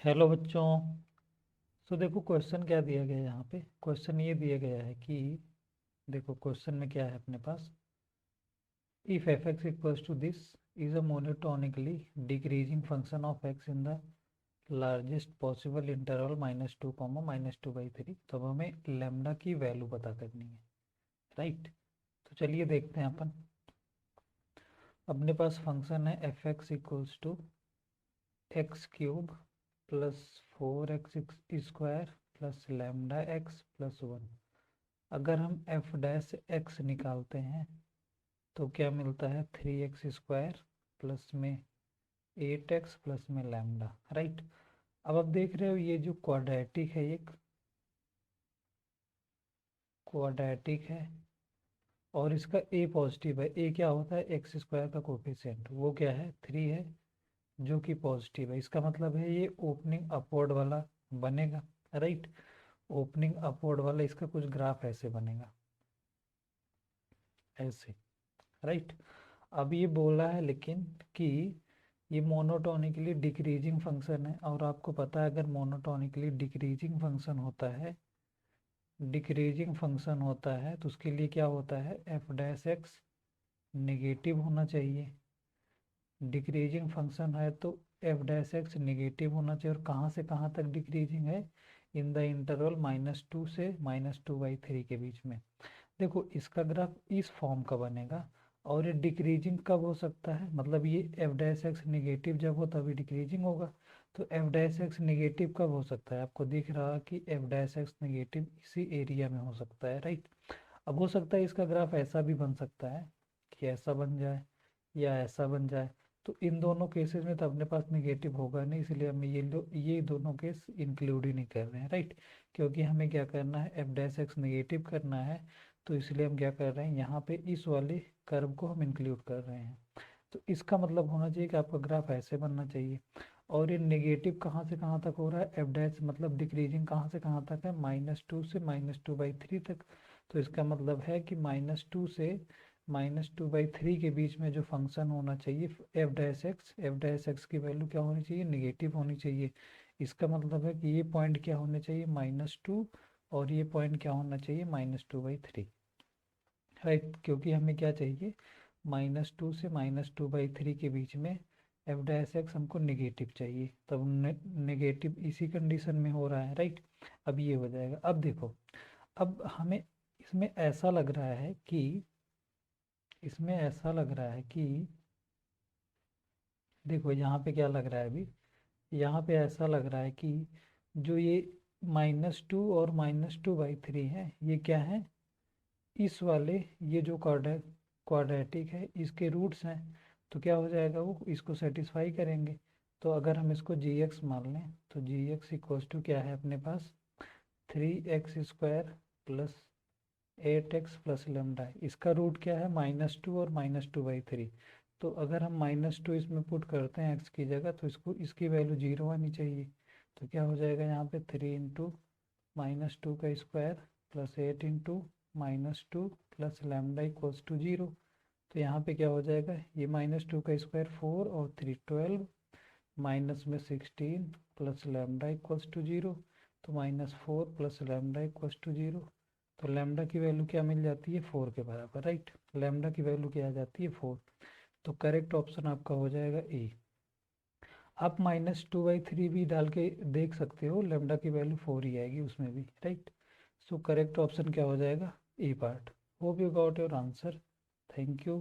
Hello बच्चों। तो देखो क्वेश्चन क्या दिया गया है यहाँ पे। क्वेश्चन ये दिया गया है कि देखो क्वेश्चन में क्या है अपने पास। If F x equals to this is a monotonically decreasing function of X in the largest possible interval -2 -2/3। तो अब हमें लेमडा की वैल्यू पता करनी है, राइट। तो चलिए देखते हैं अपन। अपने पास फंक्शन है f x equals to x cube plus 4x² plus lambda x plus 1। अगर हम एफ डैश एक्स निकालते हैं तो क्या मिलता है 3x² प्लस में 8x प्लस में लैम्डा, राइट। अब आप देख रहे हो ये जो क्वाड्रेटिक है, ये क्वाड्रेटिक है और इसका ए पॉजिटिव है। ए क्या होता है, x² का कोफिशिएंट, वो क्या है 3 है, जो कि पॉजिटिव है। इसका मतलब है ये ओपनिंग अपवर्ड वाला बनेगा, राइट। ओपनिंग अपवर्ड वाला इसका कुछ ग्राफ ऐसे बनेगा, ऐसे, राइट। अब ये बोला है लेकिन कि ये मोनोटोनिकली डिक्रीजिंग फंक्शन है, और आपको पता है अगर मोनोटोनिकली डिक्रीजिंग फंक्शन होता है तो उसके लिए क्या होता है, एफ डैश एक्स निगेटिव होना चाहिए। डिक्रीजिंग फंक्शन है तो एफ डैश एक्स निगेटिव होना चाहिए। और कहाँ से कहाँ तक डिक्रीजिंग है, इन द इंटरवल -2 से -2/3 के बीच में। देखो इसका ग्राफ इस फॉर्म का बनेगा। और ये डिक्रीजिंग कब हो सकता है, मतलब ये एफ डैश एक्स निगेटिव जब हो तभी डिक्रीजिंग होगा। तो एफ डैश एक्स निगेटिव कब हो सकता है, आपको दिख रहा कि एफ डैश एक्स निगेटिव इसी एरिया में हो सकता है, राइट। अब हो सकता है इसका ग्राफ ऐसा भी बन सकता है कि ऐसा बन जाए या ऐसा बन जाए। तो इन दोनों केसेस में तो अपने पास निगेटिव होगा नहीं, इसलिए हम ये दोनों केस इंक्लूड ही नहीं कर रहे हैं, राइट। क्योंकि हमें क्या करना है, एफ डैश एक्स निगेटिव करना है। तो इसलिए हम क्या कर रहे हैं, यहाँ पे इस वाले कर्व को हम इंक्लूड कर रहे हैं। तो इसका मतलब होना चाहिए कि आपका ग्राफ ऐसे बनना चाहिए। और ये नेगेटिव कहाँ से कहाँ तक हो रहा है, एफ डैश मतलब डिक्रीजिंग कहाँ से कहाँ तक है, -2 से -2/3 तक। तो इसका मतलब है कि -2 से -2/3 के बीच में जो फंक्शन होना चाहिए एफ डैश एक्स की वैल्यू क्या होनी चाहिए, निगेटिव होनी चाहिए। इसका मतलब है कि ये पॉइंट क्या होने चाहिए, -2, और ये पॉइंट क्या होना चाहिए, -2/3, राइट। क्योंकि हमें क्या चाहिए, -2 से -2/3 के बीच में एफ डैश एक्स हमको निगेटिव चाहिए, तब निगेटिव इसी कंडीशन में हो रहा है, राइट। अब ये हो जाएगा। अब देखो, अब हमें इसमें ऐसा लग रहा है कि देखो यहाँ पे क्या लग रहा है अभी, यहाँ पे ऐसा लग रहा है कि जो ये -2 और -2/3 है, ये क्या है, इस वाले, ये जो क्वाड्रेटिक है इसके रूट्स हैं। तो क्या हो जाएगा, वो इसको सेटिस्फाई करेंगे। तो अगर हम इसको जी एक्स मान लें तो जी एक्स इक्वल्स टू क्या है अपने पास, 3x² plus 8x plus lambda. इसका रूट क्या है, -2 और -2/3। तो अगर हम -2 इसमें पुट करते हैं x की जगह, तो इसको इसकी वैल्यू 0 आनी चाहिए। तो क्या हो जाएगा यहाँ पे, 3 इंटू -2 का square plus 8 into -2 plus lambda equals to 0। तो यहाँ पे क्या हो जाएगा, ये -2 का स्क्वायर 4 और 3 12, माइनस में 16 प्लस लैम्डा इक्वल्स टू 0। तो -4 प्लस लैम्डा इक्वल्स टू 0। तो लैम्डा की वैल्यू क्या मिल जाती है, 4 के बराबर, राइट। लैम्डा की वैल्यू क्या आ जाती है, 4। तो करेक्ट ऑप्शन आपका हो जाएगा ए। आप -2/3 भी डाल के देख सकते हो, लैम्डा की वैल्यू 4 ही आएगी उसमें भी, राइट। सो करेक्ट ऑप्शन क्या हो जाएगा, A part. Hope you got your answer. Thank you.